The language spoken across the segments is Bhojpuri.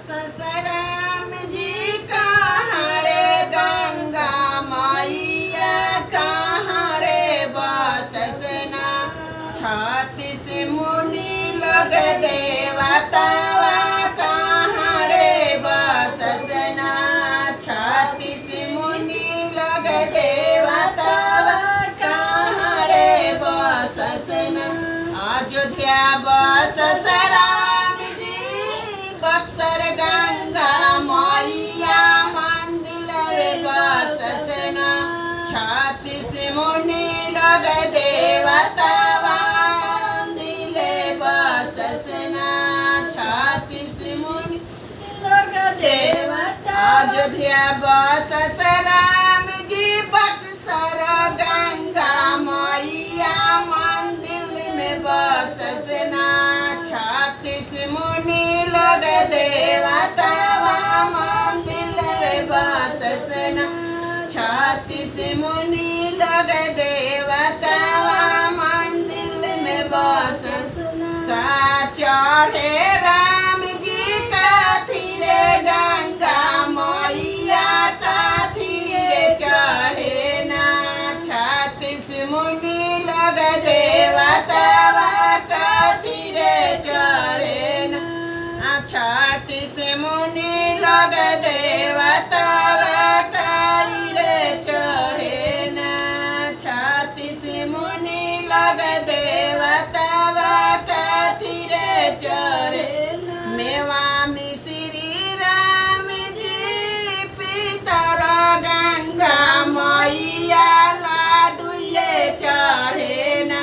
ससराम जी कहाँ रे गंगा मैया कहाँ रे बसना। 36 मुनि लोग देवतावा कहाँ रे बसना। 36 मुनि लोग देवतावा कहाँ रे बसना। अयोध्या बसराम जी बक्सर गंगा मैया मंदिर में बसना। 36 मुनि लोग देवतावा मंदिर बसना। 36 मुनि लोग देवता। अयोध्या बसराम जी बक्सर गंगा मैया मंदिर में बसना। 36 मुनि लोग देवतावा मंदिर में बसना। 36 मुनि लोग देवतावा मंदिर में बसना। का चढ़े राम जी काथी रे गंगा मैया काथी रे चढ़े ना। 36 मुनि लोग देवतावा काथी रे चढ़े ना। 36 मुनि लोग देवतावा काई रे चढ़े ना। 36 मुनि लोग देवतावा काथी रे चढ़े ना। मेवा मिश्री राम जी पितर गंगा मैया लाडू ये चढ़े ना।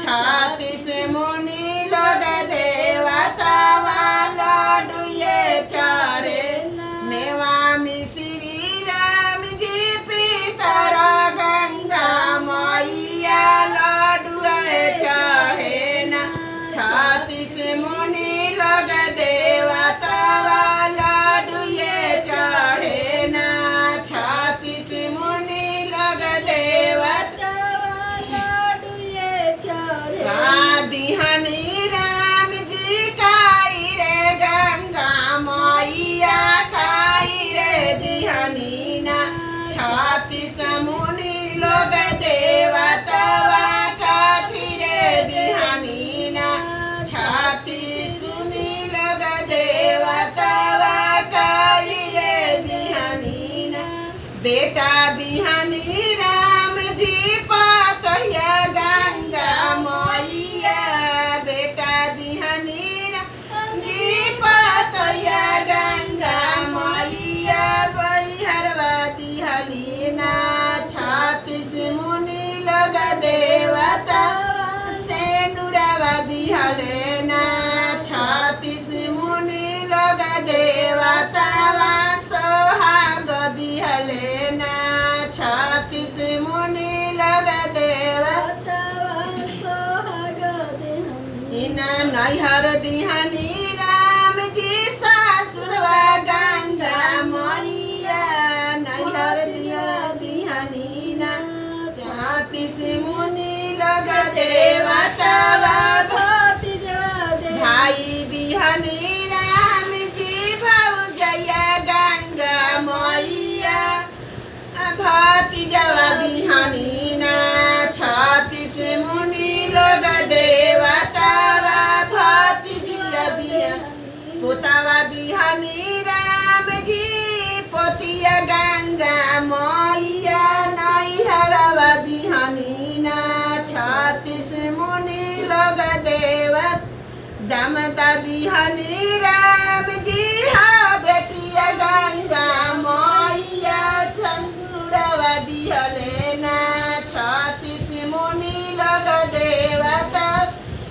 36 मुनि लोग देवतावा लाडू ये चढ़े ना। मेवा मिश्री राम जी पितर गंगा मैया लाडू ये चढ़े ना। 36 मुनि लोग देवतावा लाडू ये चढ़े ना। 36 मुनि लोग देवतावा लाडू ये चढ़े। का दिहनी राम जी काई रे गंगा मैया काई रे दिहनी ना। 36 मुनि लोग देवतावा काथी रे दिहनी ना। 36 मुनि लोग देवतावा काई रे दिहनी ना। बेटा दिहनी राम जी पातहिया गंगा मैया। बेटा दिहनी राम जी पातहिया गंगा मैया बैहरवा दिहनी ना। 36 मुनि लोग देवता से नुरावा दिहले ना। 36 मुनि लोग देवतावा सोहाग दिहले ना। 36 मुनि लोग देवतावा सोहाग दिहले ना। नैहर दिहनी राम जी सासुरवा गंगा मैया नैहर दिहनी ना। 36 मुनि लोग देवतावा भाई दिहनी राम जी भौजैया गंगा मैया भतीजवा दिहनी ना। 36 मुनि लोग देवतावा भतीजिया दिहनी। पोतावा दिहनी राम जी पोतिया गंगा मैया नैहरवा दिहनी ना। 36 मुनि लोग देवत दामता दिहनी